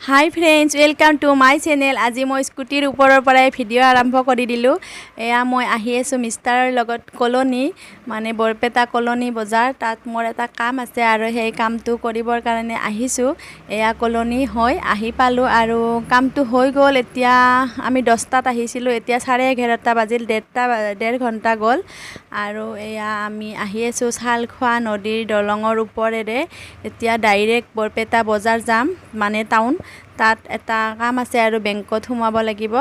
High friends, welcome to my channel. আজি মই স্কুটিৰ ওপৰৰ পৰাই ভিডিঅ' আৰম্ভ কৰি দিলোঁ। এয়া মই আহি আছোঁ মিষ্টাৰৰ লগত কলনী, মানে বৰপেটা কলনী বজাৰ। তাত মোৰ এটা কাম আছে আৰু সেই কামটো কৰিবৰ কাৰণে আহিছোঁ। এয়া কলনী হয় আহি পালোঁ আৰু কামটো হৈ গ'ল। এতিয়া আমি 10টাত আহিছিলোঁ, এতিয়া 11:30 বাজিল, ডেৰ ঘণ্টা গ'ল। আৰু এয়া আমি আহি আছোঁ চালখোৱা নদীৰ দলঙৰ ওপৰেৰে। এতিয়া ডাইৰেক্ট বৰপেটা বজাৰ যাম, মানে টাউন। তাত এটা কাম আছে আৰু বেংকত সোমাব লাগিব।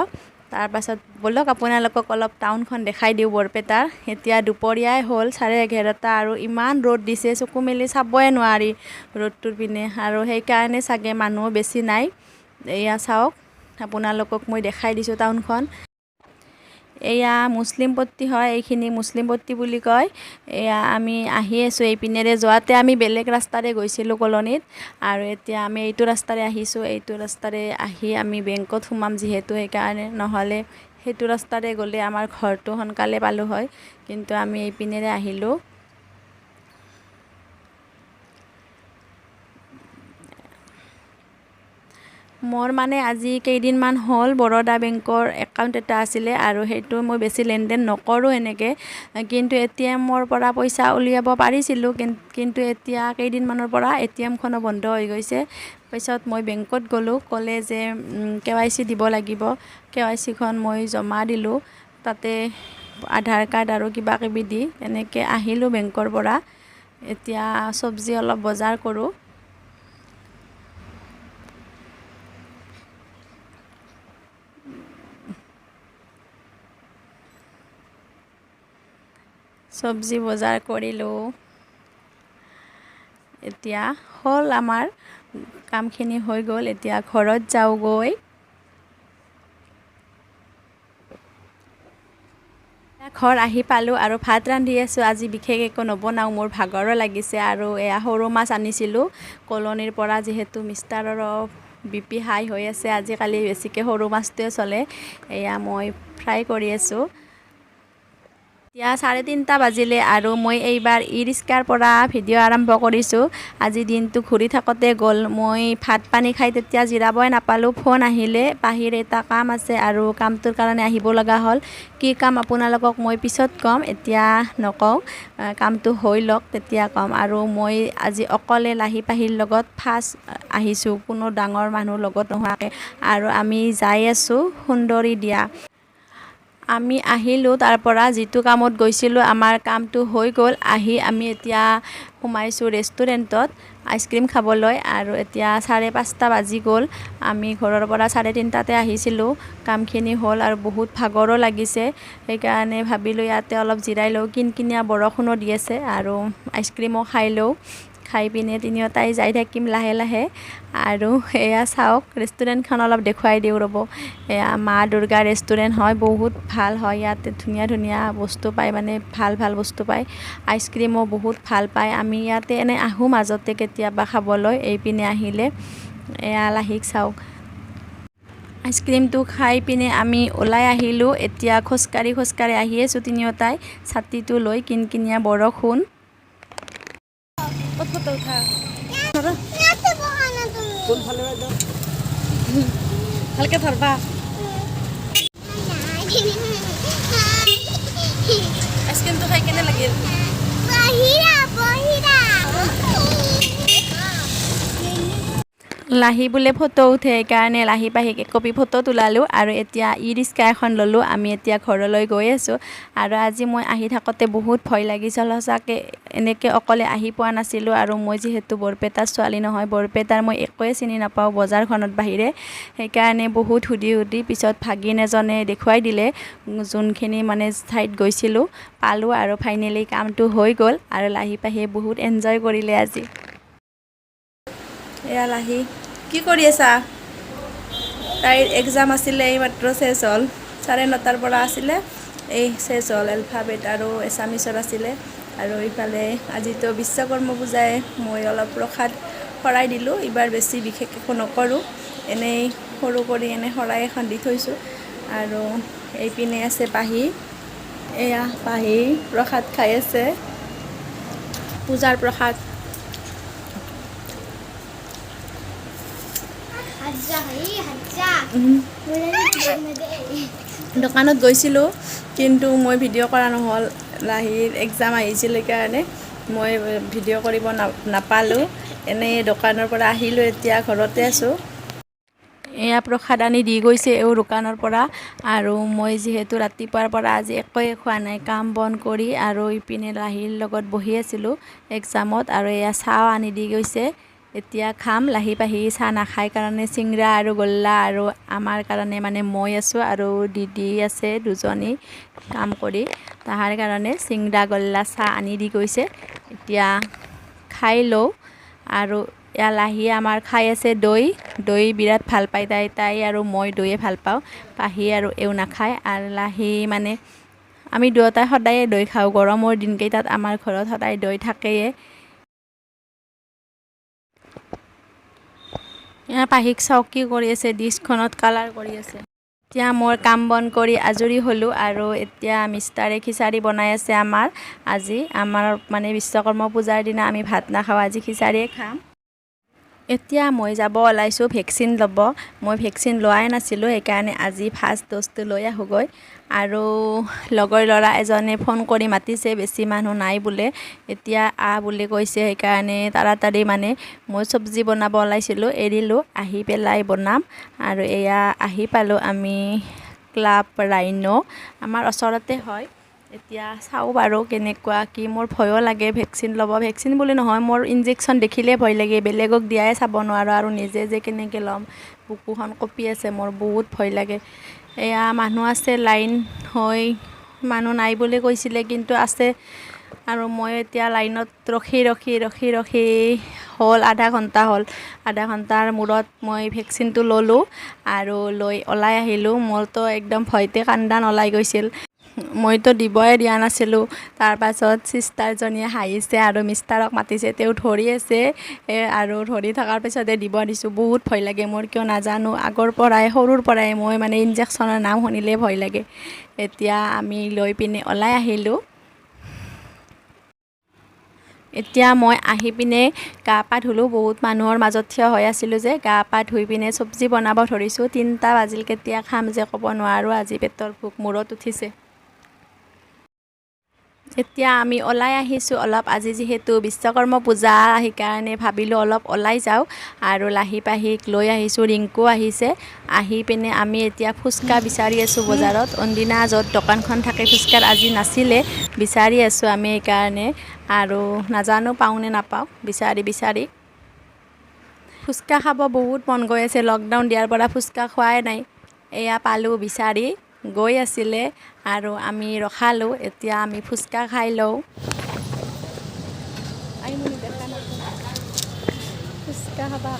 তাৰপাছত ব'লক আপোনালোকক অলপ টাউনখন দেখাই দিওঁ বৰপেটাৰ। এতিয়া দুপৰীয়াই হ'ল, 11:30 আৰু ইমান ৰ'দ দিছে, চকু মেলি চাবই নোৱাৰি ৰ'দটোৰ পিনে। আৰু সেইকাৰণে চাগে মানুহো বেছি নাই। এয়া চাওক, আপোনালোকক মই দেখাই দিছোঁ টাউনখন। এয়া মুছলিম পট্টি হয়, এইখিনি মুছলিম পট্টি বুলি কয়। এয়া আমি আহি আছোঁ এইপিনেৰে। যোৱাতে আমি বেলেগ ৰাস্তাৰে গৈছিলোঁ কলনীত, আৰু এতিয়া আমি এইটো ৰাস্তাৰে আহিছোঁ। এইটো ৰাস্তাৰে আহি আমি বেংকত সোমাম যিহেতু, সেইকাৰণে। নহ'লে সেইটো ৰাস্তাৰে গ'লে আমাৰ ঘৰটো সোনকালে পালোঁ হয়, কিন্তু আমি এইপিনেৰে আহিলোঁ। মোৰ মানে আজি কেইদিনমান হ'ল বৰোদা বেংকৰ একাউণ্ট এটা আছিলে, আৰু সেইটো মই বেছি লেনদেন নকৰোঁ এনেকৈ। কিন্তু ATM-ৰ পৰা পইচা উলিয়াব পাৰিছিলোঁ, কিন্তু এতিয়া কেইদিনমানৰ পৰা ATM-খনো বন্ধ হৈ গৈছে। পিছত মই বেংকত গ'লোঁ, ক'লে যে KYC দিব লাগিব। KYC-খন মই জমা দিলোঁ, তাতে আধাৰ কাৰ্ড আৰু কিবা কিবি দি এনেকৈ আহিলোঁ বেংকৰ পৰা। এতিয়া চব্জি অলপ বজাৰ কৰোঁ। চব্জি বজাৰ কৰিলোঁ। এতিয়া হ'ল আমাৰ কামখিনি হৈ গ'ল, এতিয়া ঘৰত যাওঁগৈ। ঘৰ আহি পালোঁ আৰু ভাত ৰান্ধি আছোঁ। আজি বিশেষ একো নবনাওঁ, মোৰ ভাগৰো লাগিছে। আৰু এয়া সৰু মাছ আনিছিলোঁ কলনীৰ পৰা, যিহেতু মিষ্টাৰৰো BP হাই হৈ আছে আজিকালি, বেছিকৈ সৰু মাছটোৱে চলে। এয়া মই ফ্ৰাই কৰি আছোঁ। এতিয়া 3:30 বাজিলে আৰু মই এইবাৰ ই-ৰিক্সাৰ পৰা ভিডিঅ' আৰম্ভ কৰিছোঁ। আজি দিনটো ঘূৰি থাকোঁতে গ'ল। মই ভাত পানী খাই তেতিয়া জিৰাবই নাপালোঁ, ফোন আহিলে। পাহিৰ এটা কাম আছে আৰু কামটোৰ কাৰণে আহিব লগা হ'ল। কি কাম আপোনালোকক মই পিছত ক'ম, এতিয়া নকওঁ। কামটো হৈ লওক তেতিয়া ক'ম। আৰু মই আজি অকলে লাহি পাহিৰ লগত ফাৰ্ষ্ট আহিছোঁ, কোনো ডাঙৰ মানুহ লগত নোহোৱাকৈ। আৰু আমি যাই আছোঁ সুন্দৰী দিয়া। আমি আহিলোঁ তাৰ পৰা, যিটো কামত গৈছিলোঁ আমাৰ কামটো হৈ গ'ল। আহি আমি এতিয়া সোমাইছোঁ ৰেষ্টুৰেণ্টত আইচক্ৰীম খাবলৈ। আৰু এতিয়া 5:30 বাজি গ'ল। আমি ঘৰৰ পৰা 3:30-তে আহিছিলোঁ। কামখিনি হ'ল আৰু বহুত ভাগৰো লাগিছে, সেইকাৰণে ভাবিলোঁ ইয়াতে অলপ জিৰাই লওঁ। কিনকিনীয়া বৰষুণো দি আছে, আৰু আইচক্ৰীমো খাই লওঁ। খাই পিনে তিনিওটাই যাই থাকিম লাহে লাহে। আৰু এয়া চাওক, ৰেষ্টুৰেণ্টখন অলপ দেখুৱাই দিওঁ ৰ'ব। এয়া মা দুৰ্গা ৰেষ্টুৰেণ্ট হয়, বহুত ভাল হয়। ইয়াতে ধুনীয়া ধুনীয়া বস্তু পায়, মানে ভাল ভাল বস্তু পায়। আইচক্ৰীমো বহুত ভাল পায়। আমি ইয়াতে এনে আহোঁ মাজতে কেতিয়াবা খাবলৈ, এইপিনে আহিলে। এয়া লাহিক চাওক, আইচক্ৰীমটো খাই পিনে আমি ওলাই আহিলোঁ। এতিয়া খোজকাঢ়ি খোজকাঢ়ি আহি আছোঁ তিনিওটাই, ছাতিটো লৈ। কিনকিনীয়া বৰষুণ। ফটো উঠা, ভালকৈ ধৰবা। আইচক্ৰীমটো খাই কেনে লাগিল? লাহি বোলে ফটো উঠে, সেইকাৰণে লাহি পাহিক একপি ফটো তোলালোঁ। আৰু এতিয়া ই-ৰিক্সা এখন ল'লোঁ। আমি এতিয়া ঘৰলৈ গৈ আছোঁ। আৰু আজি মই আহি থাকোঁতে বহুত ভয় লাগিছিল সঁচাকৈ, এনেকৈ অকলে আহি পোৱা নাছিলোঁ। আৰু মই যিহেতু বৰপেটাৰ ছোৱালী নহয়, বৰপেটাৰ মই একোৱে চিনি নাপাওঁ বজাৰখনত বাহিৰে। সেইকাৰণে বহুত সুধি সুধি পিছত ভাগিন এজনে দেখুৱাই দিলে যোনখিনি মানে ঠাইত গৈছিলোঁ, পালোঁ। আৰু ফাইনেলি কামটো হৈ গ'ল, আৰু লাহি পাহিয়ে বহুত এনজয় কৰিলে আজি। এয়া লাহি, কি কৰি আছা? তাইৰ এক্সাম আছিলে, এইমাত্ৰ চেছ হ'ল। 9:30 পৰা আছিলে, এই চেছ হ'ল। এলফাবেট আৰু এছামিছৰ আছিলে। আৰু ইফালে আজিতো বিশ্বকৰ্মা পূজাই, মই অলপ প্ৰসাদ শৰাই দিলোঁ। এইবাৰ বেছি বিশেষ একো নকৰোঁ, এনেই সৰু কৰি এনে শৰাই এখন দি থৈছোঁ। আৰু এইপিনে আছে পাহি। এয়া পাহি প্ৰসাদ খাই আছে, পূজাৰ প্ৰসাদ। দোকানত গৈছিলোঁ কিন্তু মই ভিডিঅ' কৰা নহ'ল লাহিৰ এক্সাম আহিছিল কাৰণে মই ভিডিঅ' কৰিব নাপালোঁ এনেই দোকানৰ পৰা আহিলোঁ এতিয়া ঘৰতে আছোঁ এয়া প্ৰসাদ আনি দি গৈছে এওঁ দোকানৰ পৰা আৰু মই যিহেতু ৰাতিপুৱাৰ পৰা আজি একোৱে খোৱা নাই কাম বন কৰি আৰু ইপিনে লাহিৰ লগত বহি আছিলোঁ এক্সামত আৰু এয়া চাহ আনি দি গৈছে এতিয়া খাম লাহি পাহি চাহ নাখায় কাৰণে চিংৰা আৰু গল্লা আৰু আমাৰ কাৰণে মানে মই আছোঁ আৰু দিদি আছে দুজনী কাম কৰি তাহাৰ কাৰণে চিংৰা গল্লা চাহ আনি দি গৈছে এতিয়া খাই লওঁ আৰু এয়া লাহি আমাৰ খাই আছে দৈ বিৰাট ভাল পায় তাই আৰু মই দৈয়ে ভাল পাওঁ পাহি আৰু এওঁ নাখায় আৰু লাহি মানে আমি দুয়োটাই সদায়ে দৈ খাওঁ গৰমৰ দিনকেইটাত আমাৰ ঘৰত সদায় দৈ থাকেই এয়া পাহিক চাওক কি কৰি আছে ডিছখনত কালাৰ কৰি আছে এতিয়া মই কাম বন কৰি আজৰি হ'লোঁ আৰু এতিয়া মিষ্টাৰে খিচাৰি বনাই আছে আজি আমাৰ মানে বিশ্বকৰ্মা পূজাৰ দিনা আমি ভাত নাখাওঁ আজি খিচাৰিয়ে খাম এতিয়া মই যাব ওলাইছোঁ ভেকচিন ল'ব মই ভেকচিন লোৱাই নাছিলোঁ সেইকাৰণে আজি ফাৰ্ষ্ট ড'জটো লৈ আহোঁগৈ আৰু লগৰ ল'ৰা এজনে ফোন কৰি মাতিছে বেছি মানুহ নাই বোলে এতিয়া বুলি কৈছে সেইকাৰণে তাড়াতাড়ি মানে মই চব্জি বনাব ওলাইছিলোঁ এৰিলোঁ আহি পেলাই বনাম আৰু এয়া আহি পালোঁ আমি ক্লাব ৰাইন' আমাৰ ওচৰতে হয় এতিয়া চাওঁ বাৰু কেনেকুৱা কি মোৰ ভয়ো লাগে ভেকচিন ল'ব ভেকচিন বুলি নহয় মোৰ ইনজেকশ্যন দেখিলে ভয় লাগে বেলেগক দিয়াই চাব নোৱাৰোঁ আৰু নিজে যে কেনেকৈ ল'ম বুকুখন কঁপি আছে মোৰ বহুত ভয় লাগে এয়া মানুহ আছে লাইন হৈ মানুহ নাই বুলি কৈছিলে কিন্তু আছে আৰু মই এতিয়া লাইনত ৰখি হ'ল আধা ঘণ্টাৰ মূৰত মই ভেকচিনটো ল'লোঁ আৰু লৈ ওলাই আহিলোঁ মোৰতো একদম ভয়তে কান্দা ওলাই গৈছিল মইতো দিবই দিয়া নাছিলোঁ তাৰপাছত চিষ্টাৰজনীয়ে হাঁহিছে আৰু মিষ্টাৰক মাতিছে তেওঁ ধৰি আছে আৰু ধৰি থকাৰ পিছতে দিব দিছোঁ বহুত ভয় লাগে মোৰ কিয় নাজানো সৰুৰ পৰাই মই মানে ইনজেকশ্যনৰ নাম শুনিলে ভয় লাগে এতিয়া আমি লৈ পিনে ওলাই আহিলোঁ এতিয়া মই আহি পিনে গা পা ধুলোঁ বহুত মানুহৰ মাজত থিয় হৈ আছিলোঁ যে গা পা ধুই পিনে চব্জি বনাব ধৰিছোঁ 3টা বাজিল কেতিয়া খাম যে ক'ব নোৱাৰোঁ আজি পেটৰ ভোক মূৰত উঠিছে এতিয়া আমি ওলাই আহিছোঁ অলপ আজি যিহেতু বিশ্বকৰ্মা পূজা সেইকাৰণে ভাবিলোঁ অলপ ওলাই যাওঁ আৰু লাহি পাহিক লৈ আহিছোঁ ৰিংকু আহিছে আহি পিনে আমি এতিয়া ফুচকা বিচাৰি আছোঁ বজাৰত অনদিনা য'ত দোকানখন থাকে ফুচকাৰ আজি নাছিলে বিচাৰি আছোঁ আমি সেইকাৰণে আৰু নাজানো পাওঁ নে নাপাওঁ বিচাৰি ফুচকা খাব বহুত মন গৈ আছে লকডাউন দিয়াৰ পৰা ফুচকা খোৱাই নাই এয়া পালোঁ বিচাৰি গৈ আছিলে আৰু আমি ৰখালোঁ এতিয়া আমি ফুচকা খাই লওঁ ফুচকা খাবা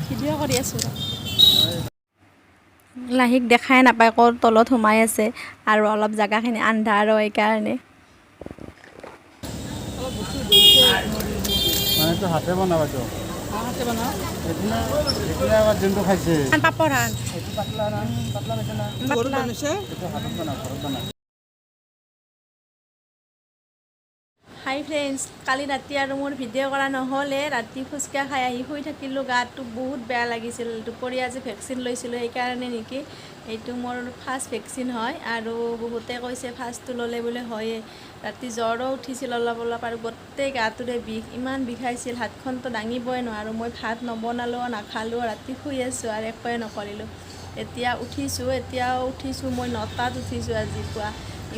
ভিডিঅ' কৰি আছোঁ লাহিক দেখাই নাপায় ক'ৰ তলত সোমাই আছে আৰু অলপ জেগাখিনি আন্ধাৰ হয় কাৰণে হাতে বনাবাতো যোনটো খাইছে পাপৰ হান হাই ফ্ৰেণ্ডছ কালি ৰাতি আৰু মোৰ ভিডিঅ' কৰা নহ'লে ৰাতি ফুচকা খাই আহি শুই থাকিলোঁ গাটো বহুত বেয়া লাগিছিল দুপৰীয়া আজি ভেকচিন লৈছিলোঁ সেইকাৰণে নেকি এইটো মোৰ ফাৰ্ষ্ট ভেকচিন হয় আৰু বহুতে কৈছে ফাৰ্ষ্টটো ল'লে বোলে হয়েই ৰাতি জ্বৰো উঠিছিল অলপ আৰু গোটেই গাটোৰে বিষ ইমান বিষাইছিল হাতখনতো দাঙিবই নোৱাৰোঁ মই ভাত নবনালোঁ নাখালোঁ ৰাতি শুই আছোঁ আৰু একোৱে নকৰিলোঁ এতিয়াও উঠিছোঁ মই 9টাত উঠিছোঁ আজি পুৱা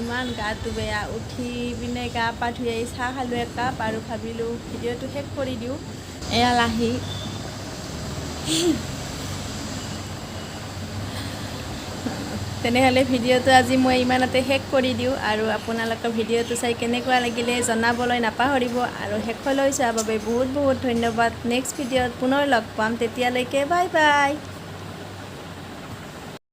ইমান গাটো বেয়া উঠি পিনে গা পা ধুই আহি চাহ খালোঁ একাপ আৰু ভাবিলোঁ ভিডিঅ'টো শেষ কৰি দিওঁ এয়া লাহি তেনেহ'লে ভিডিঅ'টো আজি মই ইমানতে শেষ কৰি দিওঁ আৰু আপোনালোকৰ ভিডিঅ'টো চাই কেনেকুৱা লাগিলে জনাবলৈ নাপাহৰিব আৰু শেষলৈ চোৱাৰ বাবে বহুত ধন্যবাদ নেক্সট ভিডিঅ'ত পুনৰ লগ পাম তেতিয়ালৈকে বাই